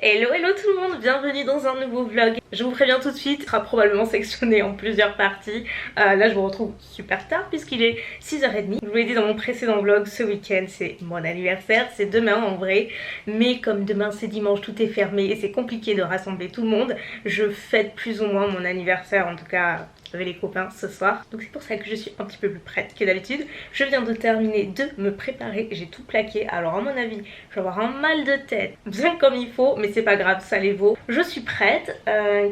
Hello hello tout le monde, bienvenue dans un nouveau vlog. Je vous préviens tout de suite, il sera probablement sectionné en plusieurs parties. Là je vous retrouve super tard puisqu'il est 6h30. Je vous l'ai dit dans mon précédent vlog, ce week-end c'est mon anniversaire, c'est demain en vrai. Mais comme demain c'est dimanche, tout est fermé et c'est compliqué de rassembler tout le monde, je fête plus ou moins mon anniversaire, en tout cas avec les copains ce soir. Donc c'est pour ça que je suis un petit peu plus prête que d'habitude. Je viens de terminer de me préparer, j'ai tout plaqué. Alors à mon avis je vais avoir un mal de tête bien comme il faut, mais c'est pas grave, ça les vaut. Je suis prête.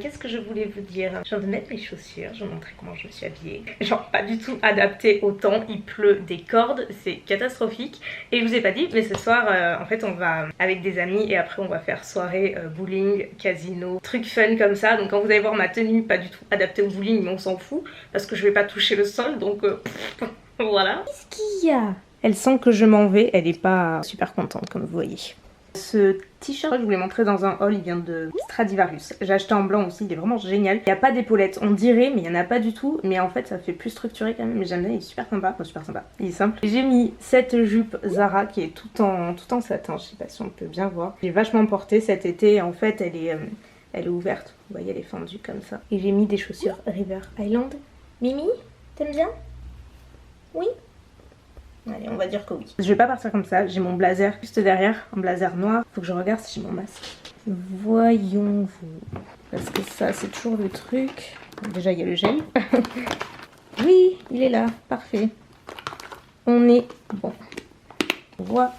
Qu'est-ce que je voulais vous dire? Je viens de mettre mes chaussures, je vais vous montrer comment je me suis habillée. Genre pas du tout adapté au temps, il pleut des cordes, c'est catastrophique. Et je vous ai pas dit, mais ce soir en fait on va avec des amis et après on va faire soirée bowling, casino, trucs fun comme ça. Donc quand vous allez voir ma tenue, pas du tout adaptée au bowling, mais on s'en fout parce que je vais pas toucher le sol, donc voilà. Qu'est-ce qu'il y a? Elle sent que je m'en vais, elle est pas super contente comme vous voyez. Ce t-shirt, je vous l'ai montré dans un haul, il vient de Stradivarius. J'ai acheté en blanc aussi, il est vraiment génial. Il n'y a pas d'épaulettes, on dirait, mais il n'y en a pas du tout. Mais en fait, ça fait plus structuré quand même. Mais j'aime bien, il est super sympa. Enfin, super sympa, il est simple. J'ai mis cette jupe Zara qui est tout en satin. Je sais pas si on peut bien voir. J'ai vachement porté cet été. En fait, elle est ouverte. Vous voyez, elle est fendue comme ça. Et j'ai mis des chaussures River Island. Mimi, t'aimes bien? Oui? Allez, on va dire que oui. Je vais pas partir comme ça, j'ai mon blazer juste derrière, un blazer noir. Faut que je regarde si j'ai mon masque. Voyons-vous. Parce que ça, c'est toujours le truc. Déjà, il y a le gel. Oui, il est là, parfait. On est bon. Voilà.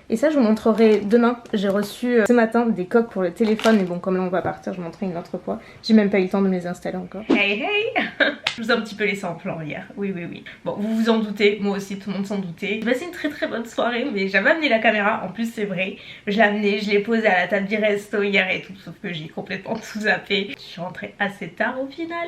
Et ça je vous montrerai demain. J'ai reçu ce matin des coques pour le téléphone. Mais bon, comme là on va partir, je vous montrerai une autre fois. J'ai même pas eu le temps de me les installer encore. Hey hey. Je vous ai un petit peu laissé en plan hier. Oui. Bon, vous vous en doutez, moi aussi tout le monde s'en doutait. J'ai passé une très bonne soirée, mais j'avais amené la caméra. En plus c'est vrai, je l'ai amenée, je l'ai posée à la table du resto hier et tout. Sauf que j'ai complètement tout zappé. Je suis rentrée assez tard au final.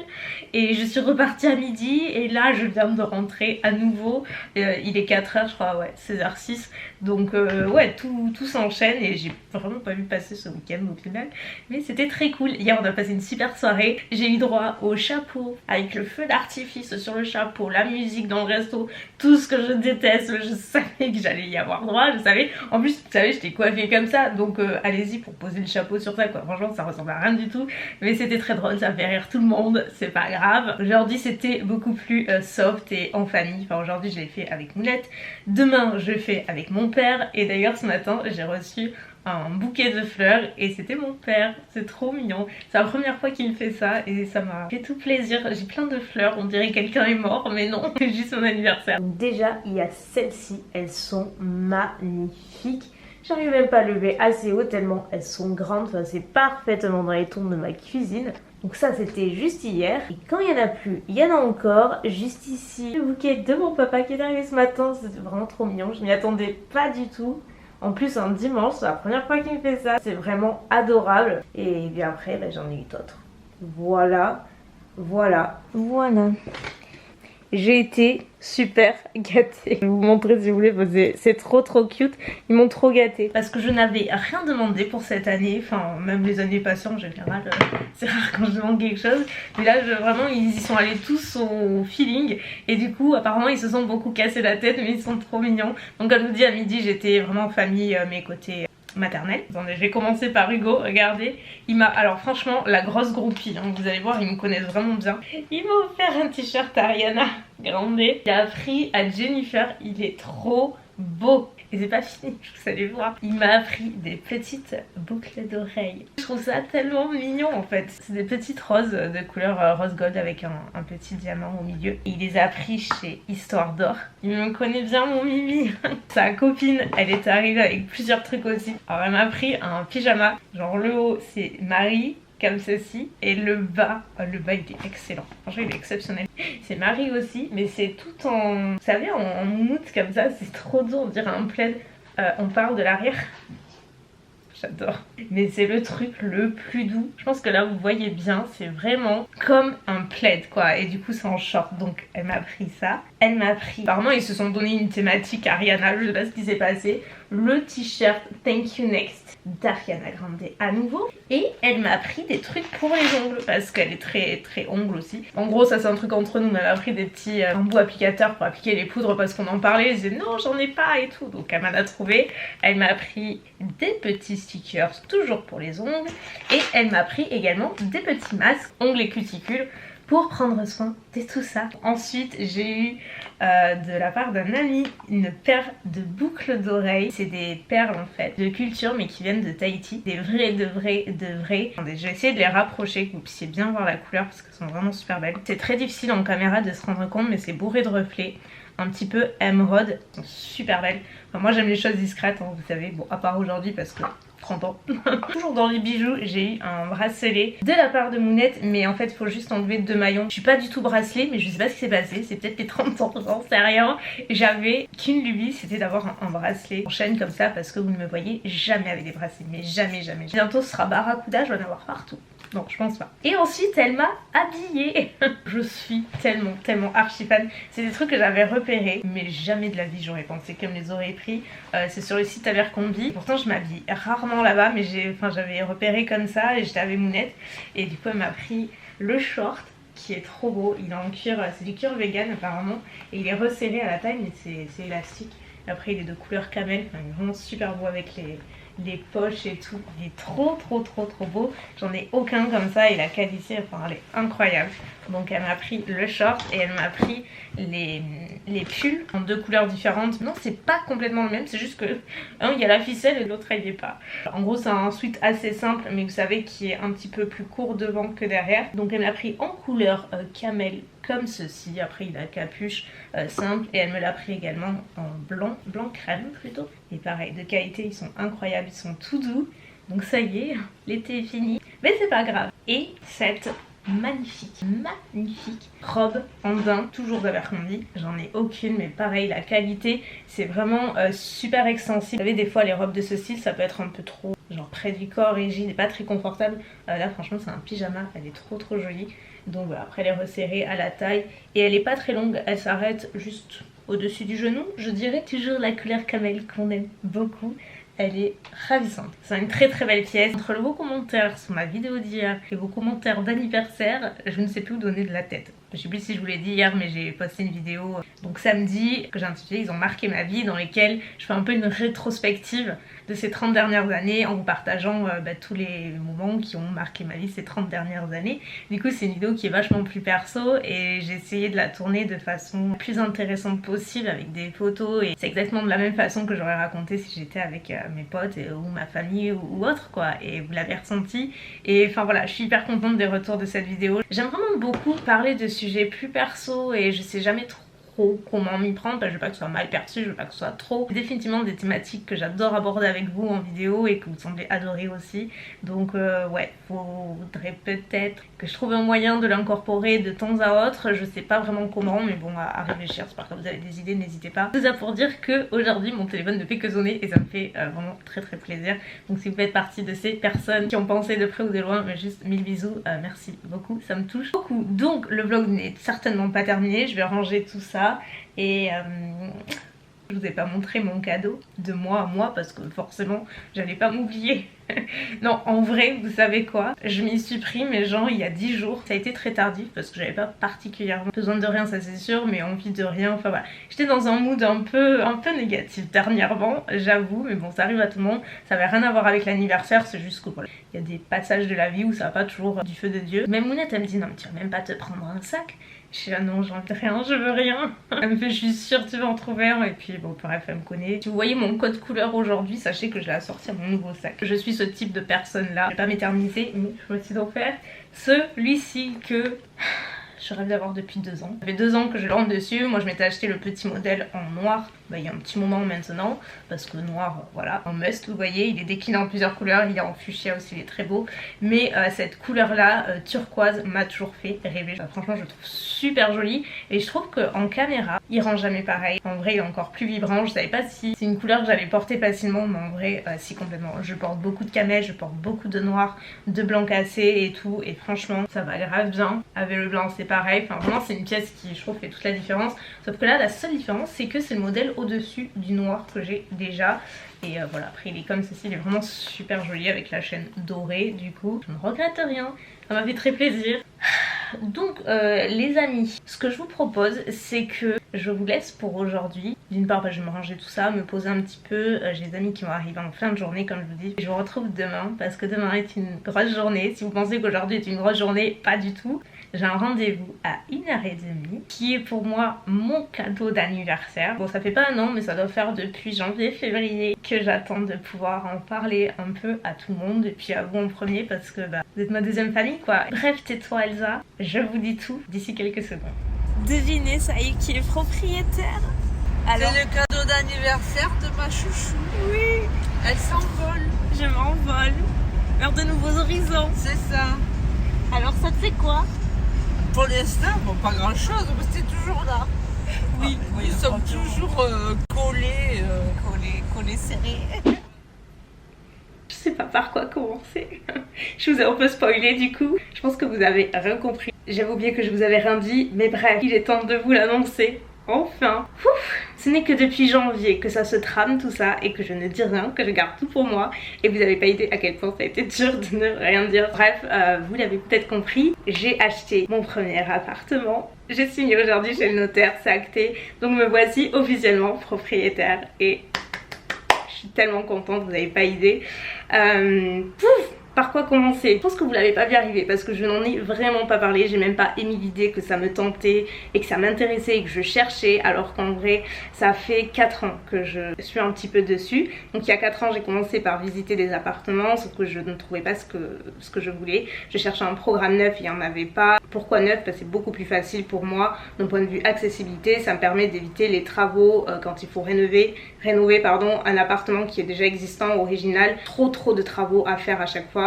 Et je suis repartie à midi. Et là je viens de rentrer à nouveau. Il est 4h je crois, ouais, 16h06. Donc ouais, tout s'enchaîne et j'ai vraiment pas vu passer ce week-end au final. Mais c'était très cool. Hier on a passé une super soirée. J'ai eu droit au chapeau avec le feu d'artifice sur le chapeau, la musique dans le resto, tout ce que je déteste. Je savais que j'allais y avoir droit, je savais. En plus, vous savez, j'étais coiffée comme ça. Donc allez-y pour poser le chapeau sur ça quoi. Franchement ça ressemble à rien du tout. Mais c'était très drôle, ça fait rire tout le monde. C'est pas grave. Aujourd'hui c'était beaucoup plus soft et en famille. Enfin aujourd'hui je l'ai fait avec Moulette. Demain je fais avec mon père et d'ailleurs ce matin j'ai reçu un bouquet de fleurs et c'était mon père. C'est trop mignon, c'est la première fois qu'il me fait ça et ça m'a fait tout plaisir. J'ai plein de fleurs, on dirait quelqu'un est mort mais non, c'est juste mon anniversaire. Déjà il y a celles-ci, elles sont magnifiques. J'arrive même pas à lever assez haut tellement elles sont grandes, enfin, c'est parfaitement dans les tons de ma cuisine. Donc ça c'était juste hier. Et quand il n'y en a plus, il y en a encore. Juste ici, le bouquet de mon papa qui est arrivé ce matin. C'était vraiment trop mignon. Je m'y attendais pas du tout. En plus un dimanche, c'est la première fois qu'il me fait ça. C'est vraiment adorable. Et bien après, j'en ai eu d'autres. Voilà. J'ai été super gâtée. Je vais vous montrer si vous voulez, c'est trop cute. Ils m'ont trop gâtée. Parce que je n'avais rien demandé pour cette année. Enfin, même les années passées en général, c'est rare quand je demande quelque chose. Mais là, vraiment, ils y sont allés tous au feeling. Et du coup, apparemment, ils se sont beaucoup cassés la tête, mais ils sont trop mignons. Donc comme je vous dis, à midi, j'étais vraiment en famille, mes côtés maternelle. Attendez, je vais commencer par Hugo, regardez. Il m'a, alors franchement, la grosse groupie, hein, vous allez voir, ils me connaissent vraiment bien. Il m'a offert un t-shirt Ariana Grande. Il a appris à Jennifer, il est trop beau. Et c'est pas fini, vous allez voir. Il m'a appris des petites boucles d'oreilles. Je trouve ça tellement mignon en fait. C'est des petites roses de couleur rose gold avec un petit diamant au milieu. Et il les a pris chez Histoire d'Or. Il me connaît bien mon Mimi. Sa copine, elle est arrivée avec plusieurs trucs aussi. Alors elle m'a pris un pyjama. Genre le haut c'est Marie, comme ceci, et le bas il est excellent, franchement il est exceptionnel. C'est Marie aussi, mais c'est tout en, vous savez, en moumoute comme ça, c'est trop doux, on dirait un plaid. On parle de l'arrière, j'adore, mais c'est le truc le plus doux. Je pense que là vous voyez bien, c'est vraiment comme un plaid quoi, et du coup c'est en short. Donc elle m'a pris ça, elle m'a pris, apparemment ils se sont donné une thématique Ariana, je sais pas ce qui s'est passé. le t-shirt Thank You Next d'Ariana Grande à nouveau. Et elle m'a pris des trucs pour les ongles parce qu'elle est très ongles aussi. En gros ça c'est un truc entre nous, mais elle a pris des petits embouts applicateurs pour appliquer les poudres parce qu'on en parlait. Elle disait non j'en ai pas et tout, donc elle m'en a trouvé. Elle m'a pris des petits stickers toujours pour les ongles et elle m'a pris également des petits masques ongles et cuticules pour prendre soin de tout ça. Ensuite j'ai eu de la part d'un ami une paire de boucles d'oreilles. C'est des perles en fait de culture mais qui viennent de Tahiti, des vrais de vrais. Attendez, je vais essayer de les rapprocher que vous puissiez bien voir la couleur parce qu'elles sont vraiment super belles. C'est très difficile en caméra de se rendre compte mais c'est bourré de reflets, un petit peu émeraude, elles sont super belles. Enfin, moi j'aime les choses discrètes hein, vous savez, bon à part aujourd'hui parce que 30 ans. Toujours dans les bijoux, j'ai eu un bracelet de la part de Mounette, mais en fait il faut juste enlever 2 maillons. Je suis pas du tout bracelet, mais je sais pas ce qui s'est passé, c'est peut-être les 30 ans, j'en sais rien. J'avais qu'une lubie, c'était d'avoir un bracelet en chaîne comme ça, parce que vous ne me voyez jamais avec des bracelets, mais jamais. Bientôt ce sera Barracuda, je vais en avoir partout. Non, je pense pas. Et ensuite, elle m'a habillée. Je suis tellement archi fan. C'est des trucs que j'avais repérés, mais jamais de la vie j'aurais pensé qu'elle me les aurait pris. C'est sur le site Abercrombie. Pourtant, je m'habille rarement là-bas, mais j'avais repéré comme ça et j'étais avec Mounette. Et du coup, elle m'a pris le short qui est trop beau. Il est en cuir, c'est du cuir vegan apparemment. Et il est resserré à la taille, mais c'est élastique. Après, il est de couleur camel. Enfin, il est vraiment super beau avec les poches et tout, il est trop beau. J'en ai aucun comme ça et la qualité enfin elle est incroyable. Donc elle m'a pris le short et elle m'a pris les pulls en 2 couleurs différentes. Non c'est pas complètement le même, c'est juste que un il y a la ficelle et l'autre il y est pas. En gros c'est un sweat assez simple mais vous savez qui est un petit peu plus court devant que derrière. Donc elle m'a pris en couleur camel comme ceci, après il a capuche simple et elle me l'a pris également en blanc crème plutôt. Et pareil de qualité, ils sont incroyables, ils sont tout doux. Donc ça y est, l'été est fini, mais c'est pas grave. Et cette magnifique robe en daim, toujours d'Abercrombie, j'en ai aucune mais pareil la qualité c'est vraiment super extensible. Vous savez des fois les robes de ce style ça peut être un peu trop genre près du corps, rigide et pas très confortable. Là franchement c'est un pyjama, elle est trop jolie. Donc voilà, après elle est resserrée à la taille et elle est pas très longue, elle s'arrête juste au-dessus du genou, je dirais. Toujours la couleur camel qu'on aime beaucoup. Elle est ravissante. C'est une très belle pièce. Entre vos commentaires sur ma vidéo d'hier et vos commentaires d'anniversaire, je ne sais plus où donner de la tête. Je sais plus si je vous l'ai dit hier mais j'ai posté une vidéo donc samedi que j'ai intitulée Ils ont marqué ma vie, dans lesquelles je fais un peu une rétrospective de ces 30 dernières années en vous partageant tous les moments qui ont marqué ma vie ces 30 dernières années. Du coup c'est une vidéo qui est vachement plus perso et j'ai essayé de la tourner de façon plus intéressante possible avec des photos et c'est exactement de la même façon que j'aurais raconté si j'étais avec mes potes ou ma famille ou autre quoi, et vous l'avez ressenti. Et enfin voilà, je suis hyper contente des retours de cette vidéo. J'aime vraiment beaucoup parler de sujets plus perso et je sais jamais trop comment m'y prendre, parce que je veux pas que ce soit mal perçu, je veux pas que ce soit trop. C'est définitivement des thématiques que j'adore aborder avec vous en vidéo et que vous semblez adorer aussi. Donc ouais, faudrait peut-être que je trouve un moyen de l'incorporer de temps à autre. Je sais pas vraiment comment, mais bon, à réfléchir. J'espère que vous avez des idées, n'hésitez pas. Tout ça pour dire que aujourd'hui mon téléphone ne fait que sonner et ça me fait vraiment très plaisir. Donc si vous faites partie de ces personnes qui ont pensé de près ou de loin, mais juste 1000 bisous, merci beaucoup, ça me touche beaucoup. Donc le vlog n'est certainement pas terminé, je vais ranger tout ça. Et je vous ai pas montré mon cadeau de moi à moi parce que forcément j'allais pas m'oublier. Non en vrai vous savez quoi, je m'y suis pris mais genre il y a 10 jours. Ça a été très tardif parce que j'avais pas particulièrement besoin de rien, ça c'est sûr, mais envie de rien, enfin voilà. J'étais dans un mood un peu négatif dernièrement j'avoue, mais bon ça arrive à tout le monde. Ça avait rien à voir avec l'anniversaire, c'est juste que voilà, il y a des passages de la vie où ça va pas toujours du feu de Dieu. Même Mounette elle me dit non mais tu vas même pas te prendre un sac. Je suis là non j'ai envie de rien, je veux rien. Elle me fait je suis sûre tu vas en trouver un, et puis bon bref elle me connaît. Si vous voyez mon code couleur aujourd'hui, sachez que je l'ai assorti à mon nouveau sac. Je suis ce type de personne là, je vais pas m'éterniser mais je vais aussi d'en faire celui-ci que je rêve d'avoir depuis 2 ans. Ça fait 2 ans que je rentre dessus. Moi je m'étais acheté le petit modèle en noir il y a un petit moment maintenant parce que noir voilà en must, vous voyez il est décliné en plusieurs couleurs, il est en fuchsia aussi, il est très beau, mais cette couleur là turquoise m'a toujours fait rêver. Franchement je le trouve super joli et je trouve qu'en caméra il rend jamais pareil. En vrai il est encore plus vibrant, je savais pas si c'est une couleur que j'allais porter facilement, mais en vrai si, complètement. Je porte beaucoup de camel, je porte beaucoup de noir, de blanc cassé et tout, et franchement ça va grave bien. Avec le blanc c'est pareil, enfin vraiment c'est une pièce qui je trouve fait toute la différence. Sauf que là la seule différence c'est que c'est le modèle au-dessus du noir que j'ai déjà. Et voilà, après il est comme ceci, il est vraiment super joli avec la chaîne dorée du coup. Je ne regrette rien, ça m'a fait très plaisir. Donc les amis, ce que je vous propose c'est que je vous laisse pour aujourd'hui. D'une part je vais me ranger tout ça, me poser un petit peu, j'ai des amis qui vont arriver en fin de journée comme je vous dis. Je vous retrouve demain parce que demain est une grosse journée. Si vous pensez qu'aujourd'hui est une grosse journée, pas du tout. J'ai un rendez-vous à 1h30 qui est pour moi mon cadeau d'anniversaire. Bon ça fait pas un an mais ça doit faire depuis janvier-février que j'attends de pouvoir en parler un peu à tout le monde et puis à vous en premier parce que vous êtes ma deuxième famille quoi. Bref, tais-toi Elsa, je vous dis tout d'ici quelques secondes. Devinez ça y est qui est propriétaire. Alors... C'est le cadeau d'anniversaire de ma chouchou. Oui, elle s'envole. Je m'envole vers de nouveaux horizons. C'est ça. Alors ça te fait quoi? Pour l'instant, bon, pas grand chose, mais c'est toujours là. Oui, nous sommes toujours collés serrés. Je sais pas par quoi commencer. Je vous ai un peu spoilé du coup. Je pense que vous avez rien compris. J'avais oublié que je vous avais rien dit, mais bref, il est temps de vous l'annoncer. Enfin, ce n'est que depuis janvier que ça se trame tout ça et que je ne dis rien, que je garde tout pour moi. Et vous n'avez pas idée à quel point ça a été dur de ne rien dire. Bref, vous l'avez peut-être compris, j'ai acheté mon premier appartement. J'ai signé aujourd'hui chez le notaire, c'est acté. Donc me voici officiellement propriétaire et je suis tellement contente, vous n'avez pas idée. Par quoi commencer? Je pense que vous l'avez pas vu arriver parce que je n'en ai vraiment pas parlé. J'ai même pas émis l'idée que ça me tentait et que ça m'intéressait et que je cherchais, alors qu'en vrai ça fait 4 ans que je suis un petit peu dessus. Donc il y a 4 ans j'ai commencé par visiter des appartements, sauf que je ne trouvais pas ce que je voulais. Je cherchais un programme neuf, il n'y en avait pas. Pourquoi neuf? Parce que c'est beaucoup plus facile pour moi d'un point de vue accessibilité. Ça me permet d'éviter les travaux quand il faut rénover un appartement qui est déjà existant, original. Trop de travaux à faire à chaque fois.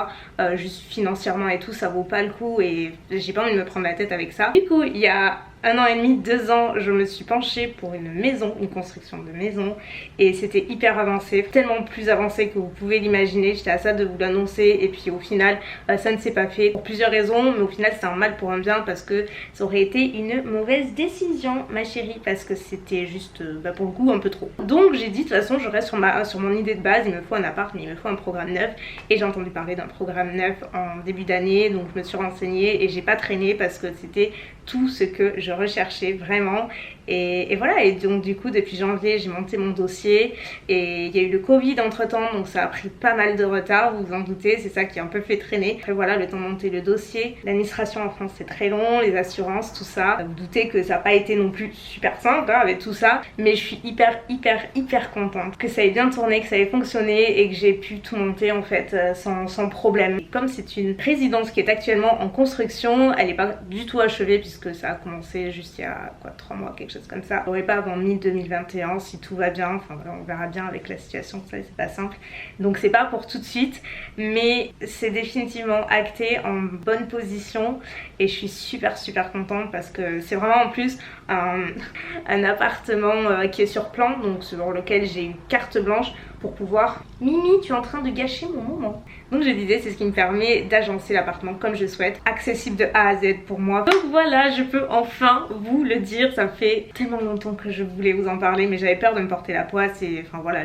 Juste financièrement et tout, ça vaut pas le coup et j'ai pas envie de me prendre la tête avec ça. Du coup il y a 1 an et demi, 2 ans, je me suis penchée pour une maison, une construction de maison et c'était hyper avancé, tellement plus avancé que vous pouvez l'imaginer. J'étais à ça de vous l'annoncer et puis au final ça ne s'est pas fait pour plusieurs raisons, mais au final c'est un mal pour un bien parce que ça aurait été une mauvaise décision ma chérie, parce que c'était juste pour le coup un peu trop. Donc j'ai dit de toute façon je reste sur mon idée de base, il me faut un appart mais il me faut un programme neuf et j'ai entendu parler d'un programme neuf en début d'année, donc je me suis renseignée et j'ai pas traîné parce que c'était tout ce que je recherchais vraiment. Et voilà, et donc du coup depuis janvier j'ai monté mon dossier et il y a eu le Covid entre temps, donc ça a pris pas mal de retard, vous vous en doutez, c'est ça qui a un peu fait traîner. Après voilà, le temps de monter le dossier, l'administration en France c'est très long, les assurances, tout ça, vous doutez que ça n'a pas été non plus super simple hein, avec tout ça, mais je suis hyper contente que ça ait bien tourné, que ça ait fonctionné et que j'ai pu tout monter en fait sans problème. Et comme c'est une résidence qui est actuellement en construction, elle n'est pas du tout achevée puisque ça a commencé juste il y a 3 mois, quelque chose comme ça. J'aurai pas avant mi-2021 si tout va bien, enfin voilà, on verra bien avec la situation, ça c'est pas simple. Donc c'est pas pour tout de suite, mais c'est définitivement acté, en bonne position et je suis super contente parce que c'est vraiment en plus un appartement qui est sur plan, donc sur lequel j'ai eu carte blanche pour pouvoir... Mimi, tu es en train de gâcher mon moment. Donc je disais, c'est ce qui me permet d'agencer l'appartement comme je souhaite, accessible de A à Z pour moi. Donc voilà, je peux enfin vous le dire, ça fait tellement longtemps que je voulais vous en parler mais j'avais peur de me porter la poisse et enfin voilà,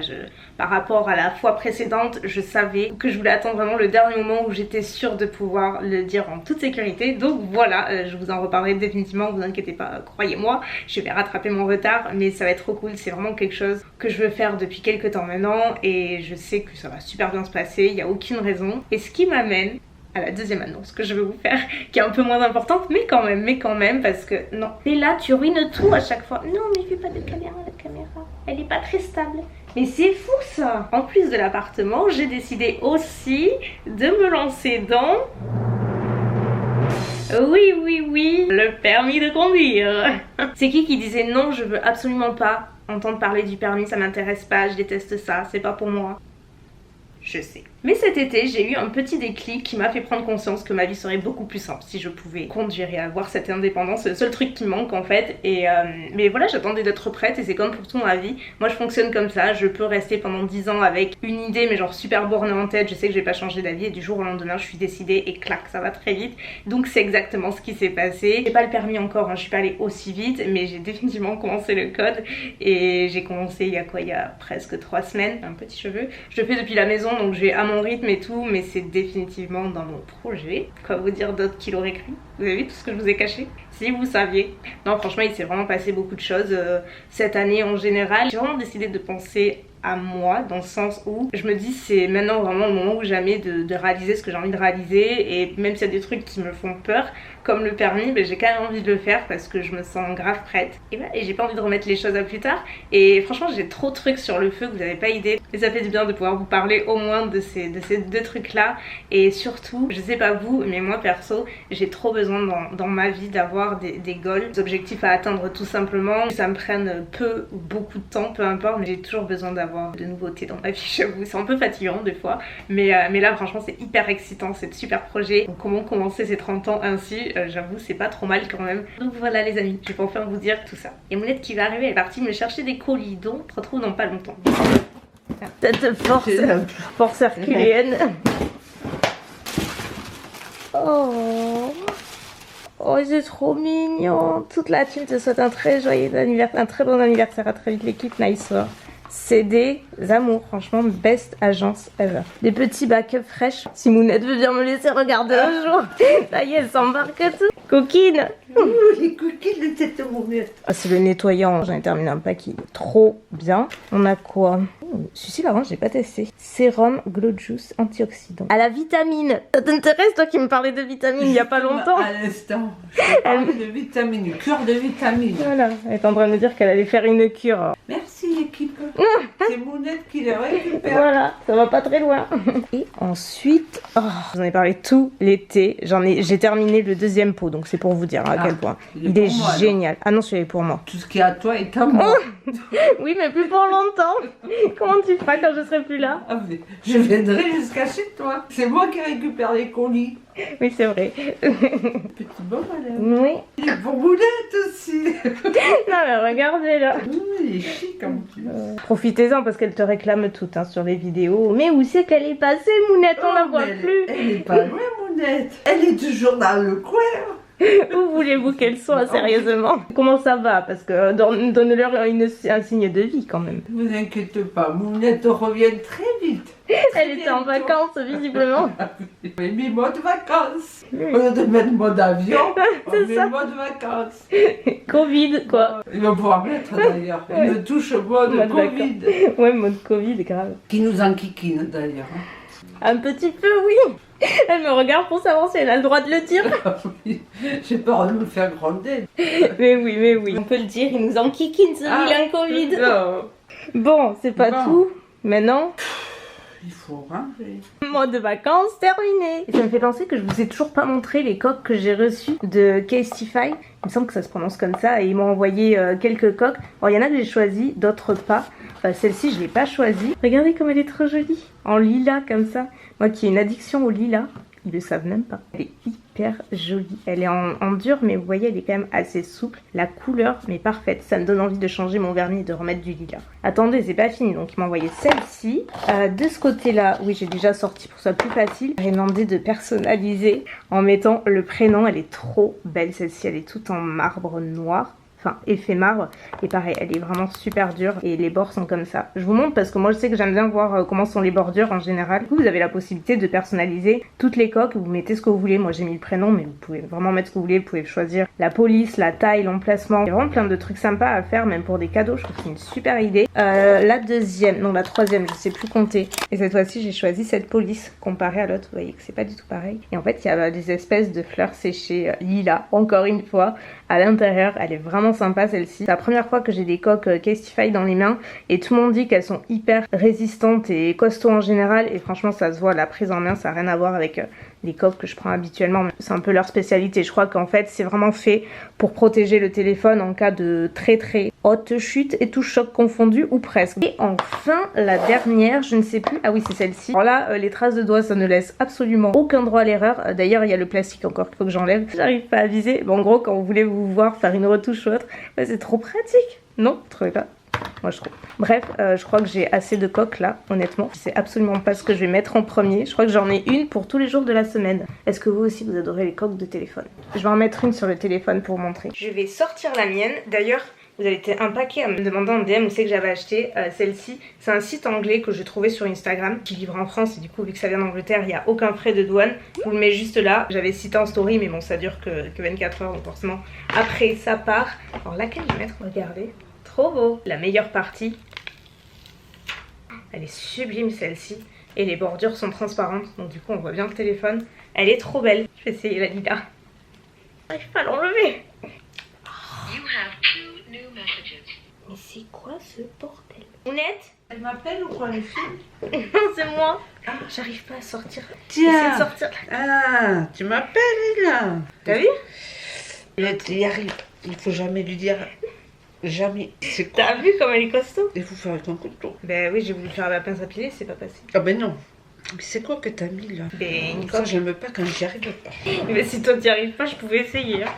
par rapport à la fois précédente, je savais que je voulais attendre vraiment le dernier moment où j'étais sûre de pouvoir le dire en toute sécurité. Donc voilà, je vous en reparlerai définitivement, vous inquiétez pas, croyez-moi, je vais rattraper mon retard mais ça va être trop cool, c'est vraiment quelque chose que je veux faire depuis quelques temps maintenant et je sais que ça va super bien se passer, il n'y a aucune raison. Et ce qui m'amène à la deuxième annonce que je vais vous faire, qui est un peu moins importante, mais quand même, parce que non. Et là, tu ruines tout à chaque fois. Non, mais fais pas de caméra, la caméra, elle est pas très stable. Mais c'est fou ça. En plus de l'appartement, j'ai décidé aussi de me lancer dans... Oui, le permis de conduire. C'est qui disait non, je veux absolument pas entendre parler du permis, ça m'intéresse pas, je déteste ça, c'est pas pour moi. Je sais. Mais cet été, j'ai eu un petit déclic qui m'a fait prendre conscience que ma vie serait beaucoup plus simple si je pouvais conduire et avoir cette indépendance. C'est le seul truc qui me manque en fait. Mais voilà, j'attendais d'être prête et c'est comme pour tout dans la vie. Moi, je fonctionne comme ça. Je peux rester pendant 10 ans avec une idée, mais genre super bornée en tête. Je sais que je vais pas changer d'avis et du jour au lendemain, je suis décidée et clac, ça va très vite. Donc c'est exactement ce qui s'est passé. J'ai pas le permis encore, hein, je suis pas allée aussi vite, mais j'ai définitivement commencé le code et j'ai commencé il y a presque 3 semaines. Un petit cheveu. Je le fais depuis la maison, donc j'ai à mon rythme et tout, mais c'est définitivement dans mon projet. Quoi vous dire d'autre qu'il aurait écrit? Vous avez vu tout ce que je vous ai caché? Si vous saviez. Non, franchement, il s'est vraiment passé beaucoup de choses cette année en général. J'ai vraiment décidé de penser à moi, dans le sens où je me dis c'est maintenant vraiment le moment ou jamais de réaliser ce que j'ai envie de réaliser, et même s'il y a des trucs qui me font peur comme le permis, j'ai quand même envie de le faire parce que je me sens grave prête et j'ai pas envie de remettre les choses à plus tard. Et franchement j'ai trop de trucs sur le feu que vous n'avez pas idée, et ça fait du bien de pouvoir vous parler au moins de ces 2 trucs là. Et surtout, je sais pas vous, mais moi perso j'ai trop besoin dans ma vie d'avoir des goals, des objectifs à atteindre tout simplement. Ça me prenne peu ou beaucoup de temps, peu importe, mais j'ai toujours besoin d'avoir de nouveautés dans ma vie, j'avoue. C'est un peu fatigant des fois, mais là franchement c'est hyper excitant, c'est de super projet. Donc comment commencer ces 30 ans ainsi, j'avoue c'est pas trop mal quand même. Donc voilà les amis, je vais enfin vous dire tout ça. Et Mounette qui va arriver, elle est partie me chercher des colis, donc on se retrouve dans pas longtemps. Cette force herculéenne. Oh, c'est trop mignon. Toute la team te souhaite un très joyeux anniversaire, un très bon anniversaire. À très vite l'équipe Nice. C'est des amours, franchement, best agence ever. Des petits backups fraîches. Si Mounette veut bien me laisser regarder un jour. Ça y est, elle s'embarque tout. Coquine. Les coquines de cette Mounette. Ah, c'est le nettoyant. J'en ai terminé un paquet. Trop bien. On a quoi? Celui-ci, par contre, j'ai pas testé. Sérum Glow Juice antioxydant. À la vitamine. Ça t'intéresse, toi qui me parlais de vitamines il y a pas longtemps? À l'instant. Je parlais de vitamines, une cure de vitamines. Voilà. Elle est en train de me dire qu'elle allait faire une cure. Merci l'équipe. C'est Mounette qui le récupère. Voilà, ça va pas très loin. Et ensuite, j'en ai parlé tout l'été. J'ai terminé le 2e pot, donc c'est pour vous dire à quel point. Il est moi, génial. Ah non, celui-là est pour moi. Tout ce qui est à toi est à moi. Oui, mais plus pour longtemps. Comment tu feras quand je serai plus là? Ah, mais je viendrai jusqu'à chez toi. C'est moi qui récupère les colis. Oui, c'est vrai. Petit bon madame. Oui. Il est pour Mounette aussi. Non, mais regardez là. Oui, il est chic en plus. Profitez-en parce qu'elle te réclame toutes sur les vidéos. Mais où c'est qu'elle est passée, Mounette? On la voit plus. Elle est pas loin, Mounette. Elle est toujours dans le coin. Où voulez-vous qu'elle soit, sérieusement? Comment ça va? Parce que donne-leur un signe de vie quand même. Ne vous inquiétez pas, Mounette revient très vite. Elle était en vacances, visiblement. Mais mis mode vacances. Au lieu de mettre mode avion, on met ça. mode vacances. Covid, quoi. Il va pouvoir mettre d'ailleurs une touche mode Covid. Ouais, mode Covid, grave. Qui nous enquiquine d'ailleurs. Un petit peu, oui. Elle me regarde pour savoir si elle a le droit de le dire. J'ai peur de me faire gronder. Mais oui. On peut le dire, il nous enquiquine ce vilain Covid. Non. Bon, c'est pas tout. Maintenant... Il faut ranger. Mode vacances terminé. Et ça me fait penser que je vous ai toujours pas montré les coques que j'ai reçues de Casetify. Il me semble que ça se prononce comme ça et ils m'ont envoyé quelques coques. Alors il y en a que j'ai choisi, d'autres pas. Celle-ci je l'ai pas choisie. Regardez comme elle est trop jolie. En lilas comme ça. Moi qui ai une addiction au lilas, ils le savent même pas. Elle est hyper jolie. Elle est en dur mais vous voyez elle est quand même assez souple. La couleur mais parfaite. Ça me donne envie de changer mon vernis et de remettre du lilas. Attendez, c'est pas fini. Donc ils m'ont envoyé celle-ci. De ce côté-là, oui j'ai déjà sorti pour que ce soit plus facile. J'ai demandé de personnaliser en mettant le prénom. Elle est trop belle celle-ci. Elle est toute en marbre noir. Enfin, effet marbre. Et pareil, elle est vraiment super dure. Et les bords sont comme ça. Je vous montre parce que moi, je sais que j'aime bien voir comment sont les bordures en général. Du coup, vous avez la possibilité de personnaliser toutes les coques. Vous mettez ce que vous voulez. Moi, j'ai mis le prénom, mais vous pouvez vraiment mettre ce que vous voulez. Vous pouvez choisir la police, la taille, l'emplacement. Il y a vraiment plein de trucs sympas à faire, même pour des cadeaux. Je trouve que c'est une super idée. La deuxième, non, la troisième, je sais plus compter. Et cette fois-ci, j'ai choisi cette police comparée à l'autre. Vous voyez que c'est pas du tout pareil. Et en fait, il y a des espèces de fleurs séchées lilas, encore une fois, à l'intérieur. Elle est vraiment sympa celle-ci. C'est la première fois que j'ai des coques Casetify dans les mains et tout le monde dit qu'elles sont hyper résistantes et costauds en général et franchement ça se voit, la prise en main ça n'a rien à voir avec les coques que je prends habituellement. C'est un peu leur spécialité. Je crois qu'en fait c'est vraiment fait pour protéger le téléphone en cas de très haute chute et tout choc confondu ou presque. Et enfin la dernière, je ne sais plus, ah oui c'est celle-ci. Alors là les traces de doigts ça ne laisse absolument aucun droit à l'erreur. D'ailleurs il y a le plastique encore qu'il faut que j'enlève. J'arrive pas à viser. Bon, en gros quand vous voulez vous voir faire une retouche ou autre, bah, c'est trop pratique. Non, vous trouvez pas? Moi je trouve. Bref, je crois que j'ai assez de coques là, honnêtement. Je sais absolument pas ce que je vais mettre en premier. Je crois que j'en ai une pour tous les jours de la semaine. Est-ce que vous aussi vous adorez les coques de téléphone? Je vais en mettre une sur le téléphone pour vous montrer. Je vais sortir la mienne. D'ailleurs, vous avez été un paquet à me demander en DM où c'est que j'avais acheté celle-ci. C'est un site anglais que j'ai trouvé sur Instagram qui livre en France et du coup vu que ça vient d'Angleterre, il n'y a aucun frais de douane. Je vous le mets juste là. J'avais cité en story mais bon ça dure que 24 heures donc forcément après ça part. Alors laquelle je vais mettre? Regardez. Trop beau. La meilleure partie. Elle est sublime celle-ci. Et les bordures sont transparentes. Donc du coup on voit bien le téléphone. Elle est trop belle. Je vais essayer la Lila. J'arrive pas à l'enlever. Mais c'est quoi ce bordel? Mounette? Elle m'appelle ou quoi les filles? Non c'est moi. J'arrive pas à sortir. Tiens. De sortir. Ah, tu m'appelles là. T'as vu? Il y arrive. Il faut jamais lui dire. Jamais. C'est quoi? T'as vu comme elle est costaud? Il faut faire avec un couteau. Ben oui, j'ai voulu faire à la pince à piler, c'est pas passé. Ah ben non. Mais c'est quoi que t'as mis là? Ben une Ça coque. j'aime pas quand j'y arrive pas. Mais si toi t'y arrives pas, je pouvais essayer. Hein.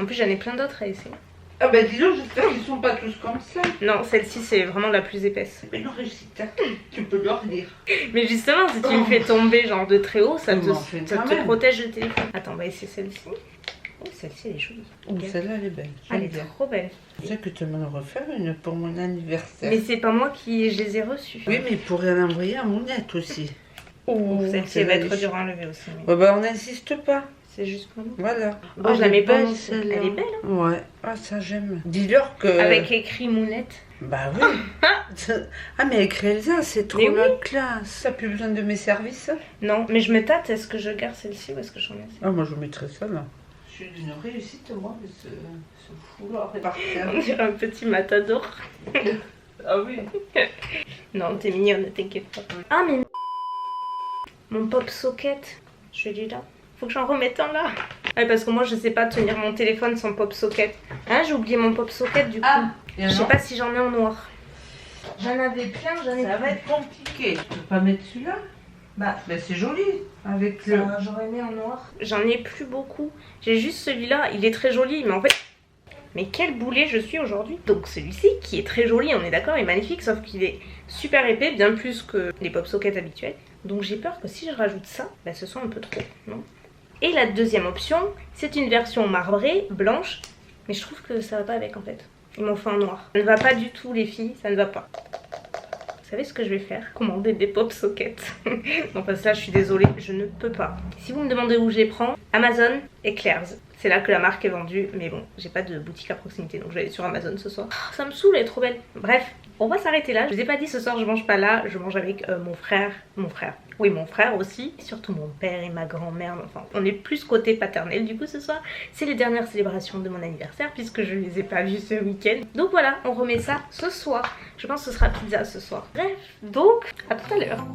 En plus j'en ai plein d'autres à essayer. Ah ben dis donc, j'espère qu'ils sont pas tous comme ça. Non, celle-ci c'est vraiment la plus épaisse. Mais non, réussite, tu peux leur dire. Mais justement, si tu me fais tomber genre de très haut, ça Mais en fait, te quand même. protège le téléphone. Attends, on va essayer celle-ci. Oh, celle-ci elle est jolie. Oh, celle-là elle est belle. Elle J'aime est bien. trop belle. Tu sais que tu m'en refaire une pour mon anniversaire. Mais c'est pas moi qui je les ai reçues. Oui, mais pour en envoyer à Mounette aussi. Oh, celle-ci elle va être celle-là, dure à enlever aussi. Mais Ouais, bah on n'insiste pas. c'est juste pour nous. Voilà. Bon, je la mets pas. celle-là. Elle est belle. Hein. Ouais. Ah, ça j'aime. Dis-leur que. Avec écrit Mounette. Bah oui. Ah, mais avec Elsa, c'est trop Mais la classe. T'as plus besoin de mes services? Non, mais je me tâte. Est-ce que je garde celle-ci ou est-ce que j'en mets? Ah, moi je mettrais ça là. Je suis d'une réussite, moi, de ce foulard par terre. On dirait un petit matador. Ah oui. Non, t'es mignonne, ne t'inquiète pas. Ah, mais mon pop socket, je l'ai là. Faut que j'en remette un là. Ouais, parce que moi, je sais pas tenir mon téléphone sans pop socket. Hein, j'ai oublié mon pop socket du coup. Ah, je sais pas si j'en ai en noir. J'en avais plein, j'en ai Ça va être compliqué. Tu peux pas mettre celui-là? Bah, c'est joli. Avec le. j'aurais mis en noir. J'en ai plus beaucoup. J'ai juste celui-là, il est très joli, mais en fait. Mais quel boulet je suis aujourd'hui. Donc celui-ci qui est très joli, on est d'accord, est magnifique, sauf qu'il est super épais, bien plus que les pop sockets habituels. Donc j'ai peur que si je rajoute ça, bah, ce soit un peu trop, non? Et la deuxième option, c'est une version marbrée, blanche, mais je trouve que ça va pas avec en fait. Ils m'ont fait en noir. Ça ne va pas du tout les filles, ça ne va pas. Vous savez ce que je vais faire? Commander des pop sockets. Non parce que là je suis désolée, je ne peux pas. Si vous me demandez où je les prends, Amazon et Claire's. C'est là que la marque est vendue, mais bon, j'ai pas de boutique à proximité, donc je vais aller sur Amazon ce soir. Oh, ça me saoule, elle est trop belle. Bref, on va s'arrêter là. Je vous ai pas dit ce soir je mange pas là, je mange avec mon frère. Oui, mon frère aussi, et surtout mon père et ma grand-mère. Enfin, on est plus côté paternel du coup ce soir. C'est les dernières célébrations de mon anniversaire puisque je les ai pas vues ce week-end. Donc voilà, on remet ça ce soir. Je pense que ce sera pizza ce soir. Bref, donc à tout à l'heure.